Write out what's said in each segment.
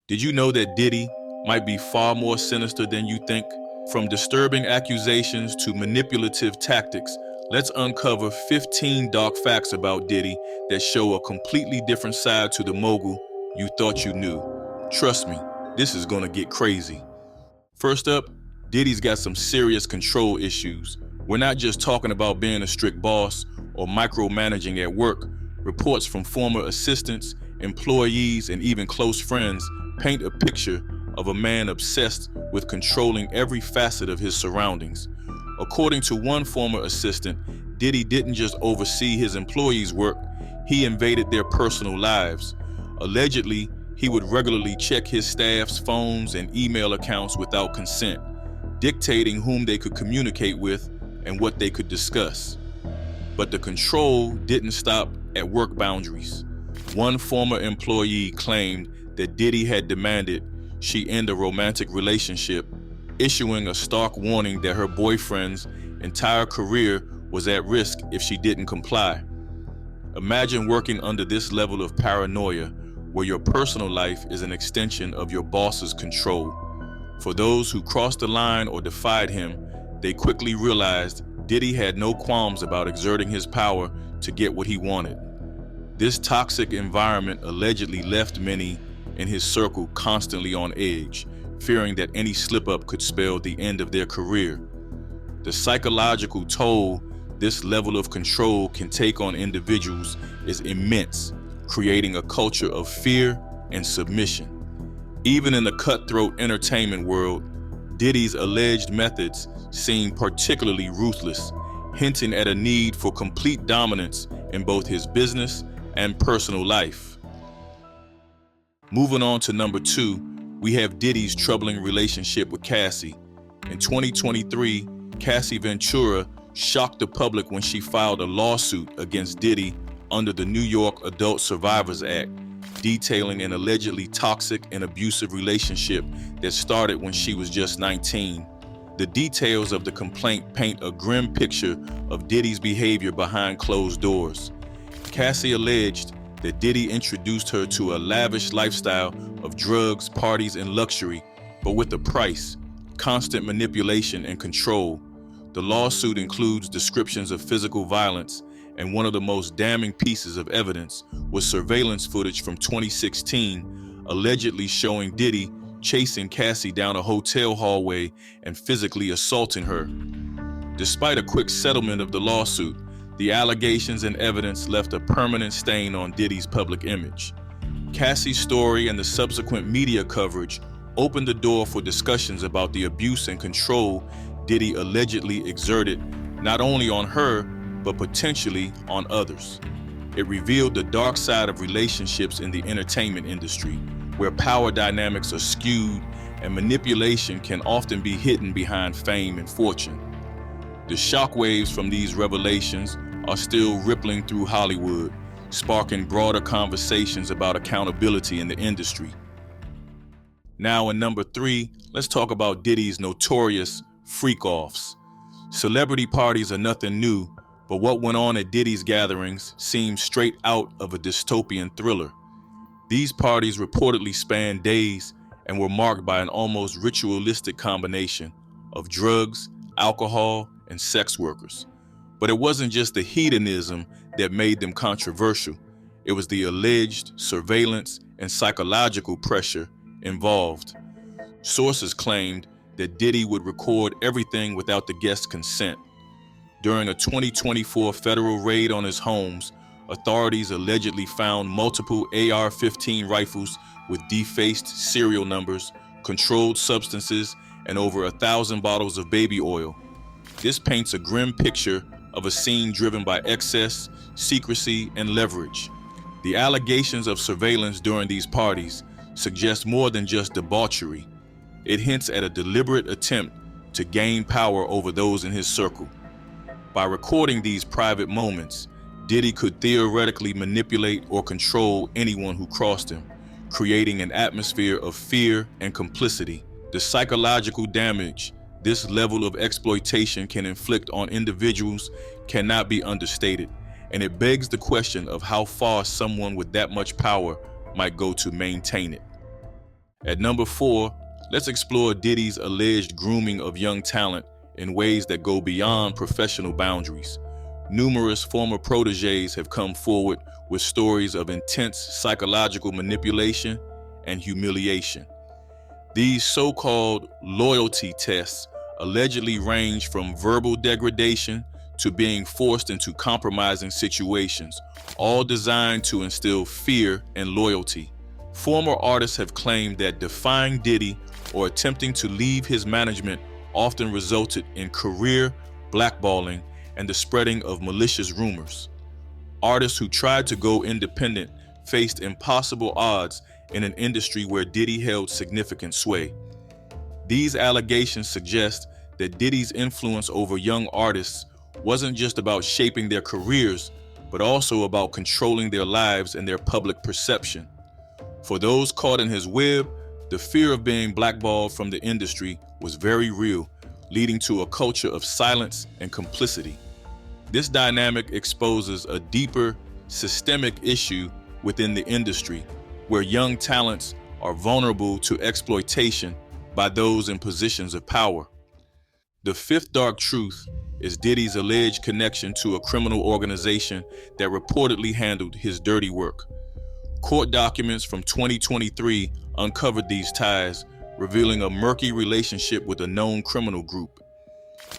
Did you know that Diddy might be far more sinister than you think? From disturbing accusations to manipulative tactics, let's uncover 15 dark facts about Diddy that show a completely different side to the mogul you thought you knew. Trust me, this is gonna get crazy. First up, Diddy's got some serious control issues. We're not just talking about being a strict boss or micromanaging at work. Reports from former assistants, employees, and even close friends paint a picture of a man obsessed with controlling every facet of his surroundings. According to one former assistant, Diddy didn't just oversee his employees' work, he invaded their personal lives. Allegedly, he would regularly check his staff's phones and email accounts without consent, dictating whom they could communicate with and what they could discuss. But the control didn't stop at work boundaries. One former employee claimed that Diddy had demanded she end a romantic relationship, issuing a stark warning that her boyfriend's entire career was at risk if she didn't comply. Imagine working under this level of paranoia, where your personal life is an extension of your boss's control. For those who crossed the line or defied him, they quickly realized Diddy had no qualms about exerting his power to get what he wanted. This toxic environment allegedly left many in his circle constantly on edge, fearing that any slip-up could spell the end of their career. The psychological toll this level of control can take on individuals is immense, creating a culture of fear and submission. Even in the cutthroat entertainment world, Diddy's alleged methods seem particularly ruthless, hinting at a need for complete dominance in both his business and personal life. Moving on to number 2, we have Diddy's troubling relationship with Cassie. In 2023, Cassie Ventura shocked the public when she filed a lawsuit against Diddy under the New York Adult Survivors Act, detailing an allegedly toxic and abusive relationship that started when she was just 19. The details of the complaint paint a grim picture of Diddy's behavior behind closed doors. Cassie alleged that Diddy introduced her to a lavish lifestyle of drugs, parties, and luxury, but with a price: constant manipulation and control. The lawsuit includes descriptions of physical violence, and one of the most damning pieces of evidence was surveillance footage from 2016, allegedly showing Diddy chasing Cassie down a hotel hallway and physically assaulting her. Despite a quick settlement of the lawsuit, the allegations and evidence left a permanent stain on Diddy's public image. Cassie's story and the subsequent media coverage opened the door for discussions about the abuse and control Diddy allegedly exerted not only on her, but potentially on others. It revealed the dark side of relationships in the entertainment industry, where power dynamics are skewed and manipulation can often be hidden behind fame and fortune. The shockwaves from these revelations are still rippling through Hollywood, sparking broader conversations about accountability in the industry. Now in number 3, let's talk about Diddy's notorious freak-offs. Celebrity parties are nothing new, but what went on at Diddy's gatherings seems straight out of a dystopian thriller. These parties reportedly spanned days and were marked by an almost ritualistic combination of drugs, alcohol, and sex workers. But it wasn't just the hedonism that made them controversial. It was the alleged surveillance and psychological pressure involved. Sources claimed that Diddy would record everything without the guest's consent. During a 2024 federal raid on his homes, authorities allegedly found multiple AR-15 rifles with defaced serial numbers, controlled substances, and over 1,000 bottles of baby oil. This paints a grim picture of a scene driven by excess, secrecy, and leverage. The allegations of surveillance during these parties suggest more than just debauchery. It hints at a deliberate attempt to gain power over those in his circle. By recording these private moments, Diddy could theoretically manipulate or control anyone who crossed him, creating an atmosphere of fear and complicity. The psychological damage this level of exploitation can inflict on individuals cannot be understated, and it begs the question of how far someone with that much power might go to maintain it. At number 4, let's explore Diddy's alleged grooming of young talent in ways that go beyond professional boundaries. Numerous former proteges have come forward with stories of intense psychological manipulation and humiliation. These so-called loyalty tests allegedly range from verbal degradation to being forced into compromising situations, all designed to instill fear and loyalty. Former artists have claimed that defying Diddy or attempting to leave his management often resulted in career blackballing and the spreading of malicious rumors. Artists who tried to go independent faced impossible odds in an industry where Diddy held significant sway. These allegations suggest that Diddy's influence over young artists wasn't just about shaping their careers, but also about controlling their lives and their public perception. For those caught in his web, the fear of being blackballed from the industry was very real, leading to a culture of silence and complicity. This dynamic exposes a deeper, systemic issue within the industry, where young talents are vulnerable to exploitation by those in positions of power. The fifth dark truth is Diddy's alleged connection to a criminal organization that reportedly handled his dirty work. Court documents from 2023 uncovered these ties, revealing a murky relationship with a known criminal group.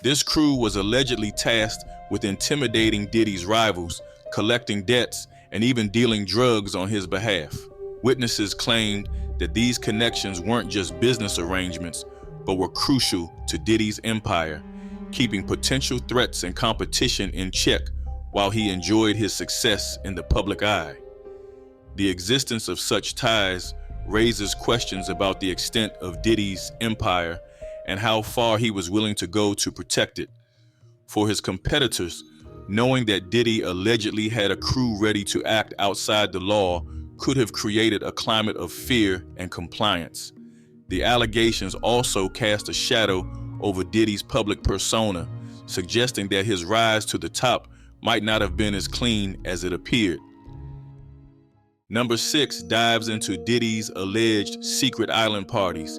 This crew was allegedly tasked with intimidating Diddy's rivals, collecting debts, and even dealing drugs on his behalf. Witnesses claimed that these connections weren't just business arrangements, but were crucial to Diddy's empire, keeping potential threats and competition in check while he enjoyed his success in the public eye. The existence of such ties raises questions about the extent of Diddy's empire and how far he was willing to go to protect it. For his competitors, knowing that Diddy allegedly had a crew ready to act outside the law could have created a climate of fear and compliance. The allegations also cast a shadow over Diddy's public persona, suggesting that his rise to the top might not have been as clean as it appeared. Number 6 dives into Diddy's alleged secret island parties.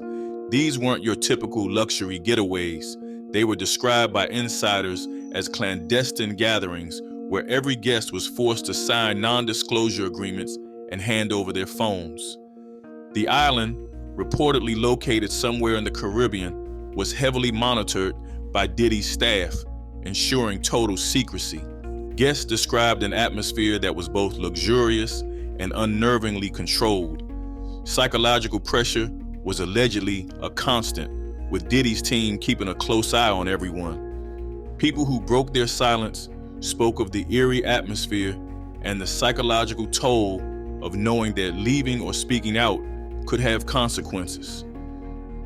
These weren't your typical luxury getaways. They were described by insiders as clandestine gatherings where every guest was forced to sign non-disclosure agreements and hand over their phones. The island, reportedly located somewhere in the Caribbean, was heavily monitored by Diddy's staff, ensuring total secrecy. Guests described an atmosphere that was both luxurious and unnervingly controlled. Psychological pressure was allegedly a constant, with Diddy's team keeping a close eye on everyone. People who broke their silence spoke of the eerie atmosphere and the psychological toll of knowing that leaving or speaking out could have consequences.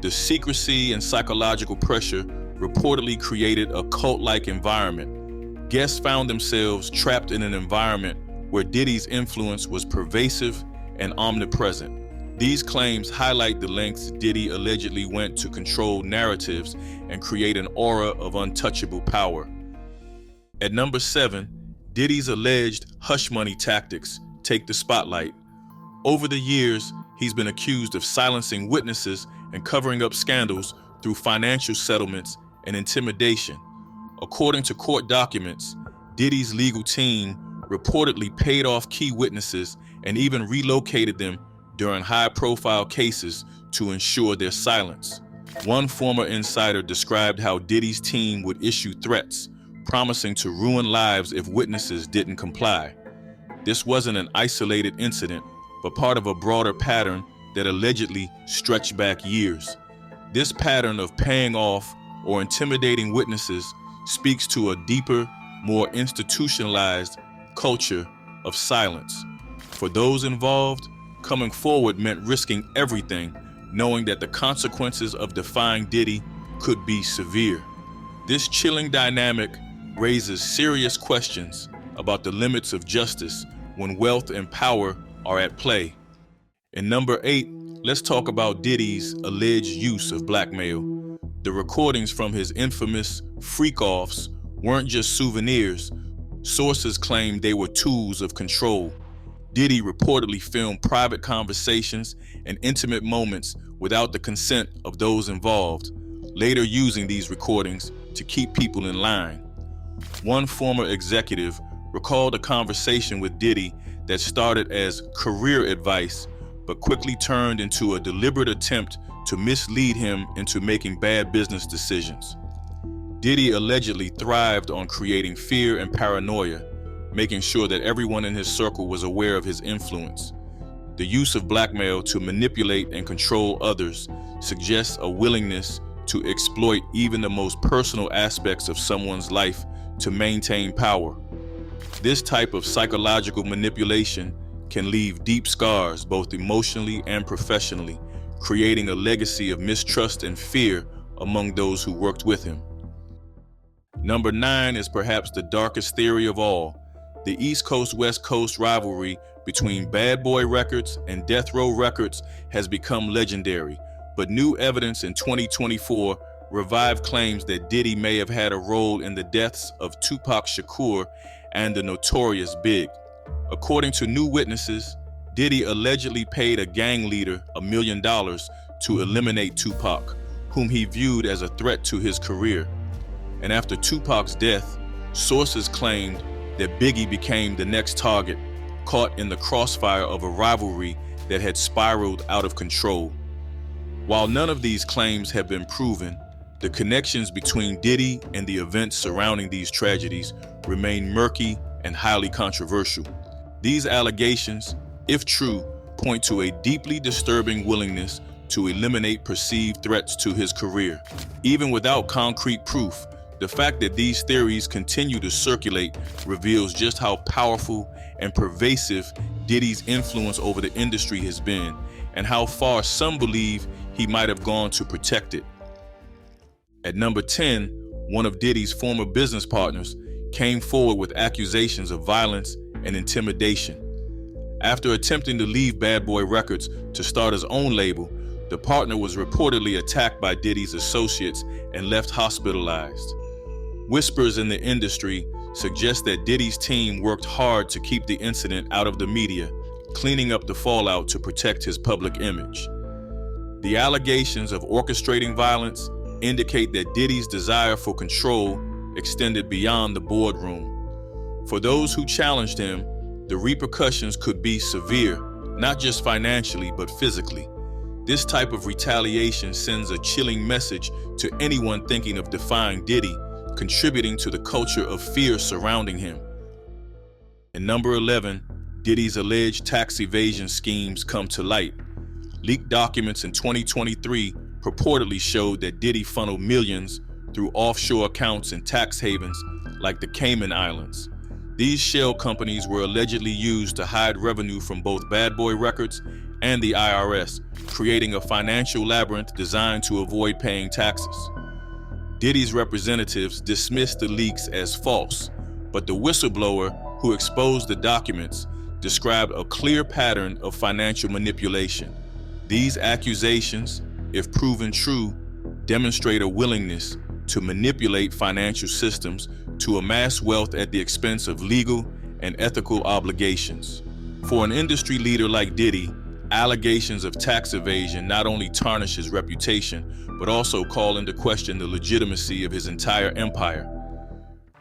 The secrecy and psychological pressure reportedly created a cult-like environment. Guests found themselves trapped in an environment where Diddy's influence was pervasive and omnipresent. These claims highlight the lengths Diddy allegedly went to control narratives and create an aura of untouchable power. At number 7, Diddy's alleged hush money tactics take the spotlight. Over the years, he's been accused of silencing witnesses and covering up scandals through financial settlements and intimidation. According to court documents, Diddy's legal team reportedly paid off key witnesses and even relocated them during high-profile cases to ensure their silence. One former insider described how Diddy's team would issue threats, promising to ruin lives if witnesses didn't comply. This wasn't an isolated incident, but part of a broader pattern that allegedly stretched back years. This pattern of paying off or intimidating witnesses speaks to a deeper, more institutionalized culture of silence. For those involved, coming forward meant risking everything, knowing that the consequences of defying Diddy could be severe. This chilling dynamic raises serious questions about the limits of justice when wealth and power are at play. In number 8, let's talk about Diddy's alleged use of blackmail. The recordings from his infamous freak-offs weren't just souvenirs. Sources claimed they were tools of control. Diddy reportedly filmed private conversations and intimate moments without the consent of those involved, later using these recordings to keep people in line. One former executive recalled a conversation with Diddy that started as career advice, but quickly turned into a deliberate attempt to mislead him into making bad business decisions. Diddy allegedly thrived on creating fear and paranoia, making sure that everyone in his circle was aware of his influence. The use of blackmail to manipulate and control others suggests a willingness to exploit even the most personal aspects of someone's life to maintain power. This type of psychological manipulation can leave deep scars both emotionally and professionally, creating a legacy of mistrust and fear among those who worked with him. Number 9 is perhaps the darkest theory of all. The East Coast-West Coast rivalry between Bad Boy Records and Death Row Records has become legendary, but new evidence in 2024 revived claims that Diddy may have had a role in the deaths of Tupac Shakur and the Notorious Big. According to new witnesses, Diddy allegedly paid a gang leader $1 million to eliminate Tupac, whom he viewed as a threat to his career. And after Tupac's death, sources claimed that Biggie became the next target, caught in the crossfire of a rivalry that had spiraled out of control. While none of these claims have been proven, the connections between Diddy and the events surrounding these tragedies remain murky and highly controversial. These allegations, if true, point to a deeply disturbing willingness to eliminate perceived threats to his career. Even without concrete proof, the fact that these theories continue to circulate reveals just how powerful and pervasive Diddy's influence over the industry has been, and how far some believe he might have gone to protect it. At number 10, one of Diddy's former business partners came forward with accusations of violence and intimidation. After attempting to leave Bad Boy Records to start his own label, the partner was reportedly attacked by Diddy's associates and left hospitalized. Whispers in the industry suggest that Diddy's team worked hard to keep the incident out of the media, cleaning up the fallout to protect his public image. The allegations of orchestrating violence indicate that Diddy's desire for control extended beyond the boardroom. For those who challenged him, the repercussions could be severe, not just financially, but physically. This type of retaliation sends a chilling message to anyone thinking of defying Diddy, contributing to the culture of fear surrounding him. And number 11, Diddy's alleged tax evasion schemes come to light. Leaked documents in 2023 purportedly showed that Diddy funneled millions through offshore accounts in tax havens like the Cayman Islands. These shell companies were allegedly used to hide revenue from both Bad Boy Records and the IRS, creating a financial labyrinth designed to avoid paying taxes. Diddy's representatives dismissed the leaks as false, but the whistleblower who exposed the documents described a clear pattern of financial manipulation. These accusations, if proven true, demonstrate a willingness to manipulate financial systems to amass wealth at the expense of legal and ethical obligations. For an industry leader like Diddy, allegations of tax evasion not only tarnish his reputation, but also call into question the legitimacy of his entire empire.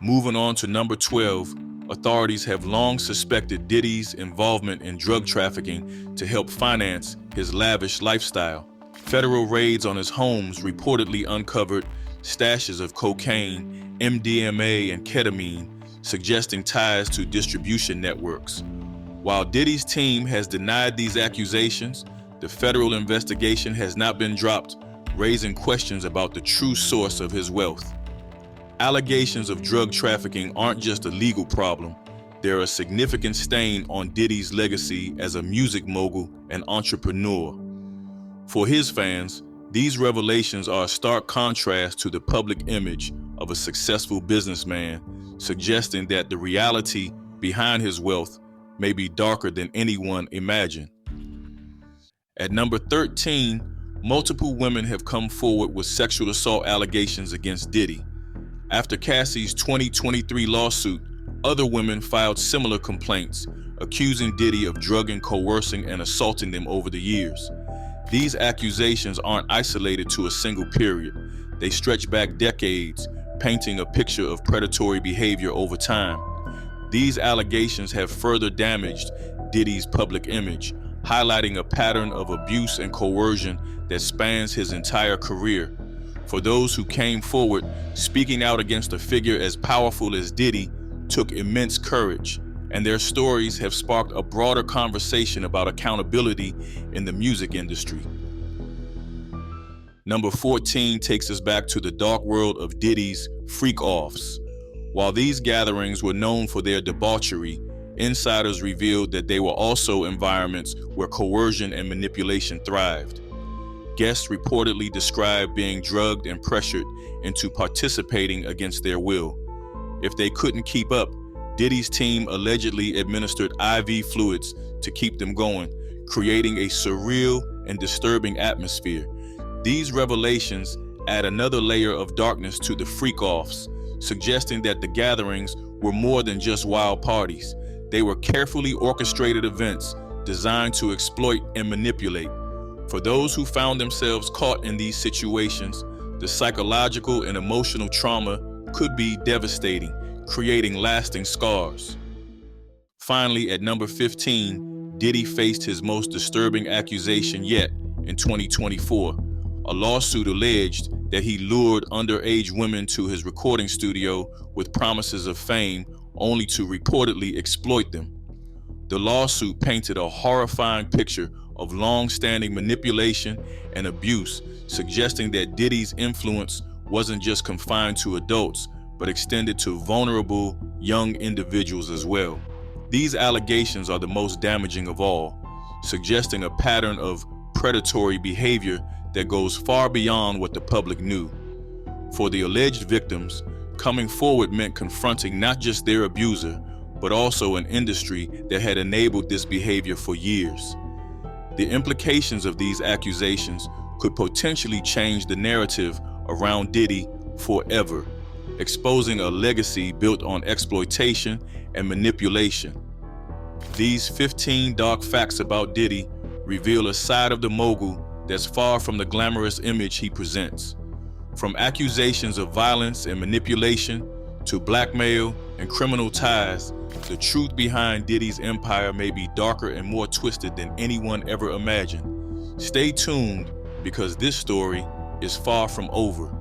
Moving on to number 12, authorities have long suspected Diddy's involvement in drug trafficking to help finance his lavish lifestyle. Federal raids on his homes reportedly uncovered stashes of cocaine, MDMA, and ketamine, suggesting ties to distribution networks. While Diddy's team has denied these accusations, the federal investigation has not been dropped, raising questions about the true source of his wealth. Allegations of drug trafficking aren't just a legal problem, they're a significant stain on Diddy's legacy as a music mogul and entrepreneur. For his fans, these revelations are a stark contrast to the public image of a successful businessman, suggesting that the reality behind his wealth may be darker than anyone imagined. At number 13, multiple women have come forward with sexual assault allegations against Diddy. After Cassie's 2023 lawsuit, Other women filed similar complaints, accusing Diddy of drugging, coercing, and assaulting them over the years. These accusations aren't isolated to a single period. They stretch back decades, painting a picture of predatory behavior over time. These allegations have further damaged Diddy's public image, highlighting a pattern of abuse and coercion that spans his entire career. For those who came forward, speaking out against a figure as powerful as Diddy took immense courage, and their stories have sparked a broader conversation about accountability in the music industry. Number 14 takes us back to the dark world of Diddy's freak-offs. While these gatherings were known for their debauchery, insiders revealed that they were also environments where coercion and manipulation thrived. Guests reportedly described being drugged and pressured into participating against their will. If they couldn't keep up, Diddy's team allegedly administered IV fluids to keep them going, creating a surreal and disturbing atmosphere. These revelations add another layer of darkness to the freak-offs, suggesting that the gatherings were more than just wild parties. They were carefully orchestrated events designed to exploit and manipulate. For those who found themselves caught in these situations, the psychological and emotional trauma could be devastating, creating lasting scars. Finally, at number 15, Diddy faced his most disturbing accusation yet in 2024. A lawsuit alleged that he lured underage women to his recording studio with promises of fame, only to reportedly exploit them. The lawsuit painted a horrifying picture of long-standing manipulation and abuse, suggesting that Diddy's influence wasn't just confined to adults, but extended to vulnerable young individuals as well. These allegations are the most damaging of all, suggesting a pattern of predatory behavior that goes far beyond what the public knew. For the alleged victims, coming forward meant confronting not just their abuser, but also an industry that had enabled this behavior for years. The implications of these accusations could potentially change the narrative around Diddy forever, exposing a legacy built on exploitation and manipulation. These 15 dark facts about Diddy reveal a side of the mogul that's far from the glamorous image he presents. From accusations of violence and manipulation to blackmail and criminal ties, the truth behind Diddy's empire may be darker and more twisted than anyone ever imagined. Stay tuned, because this story is far from over.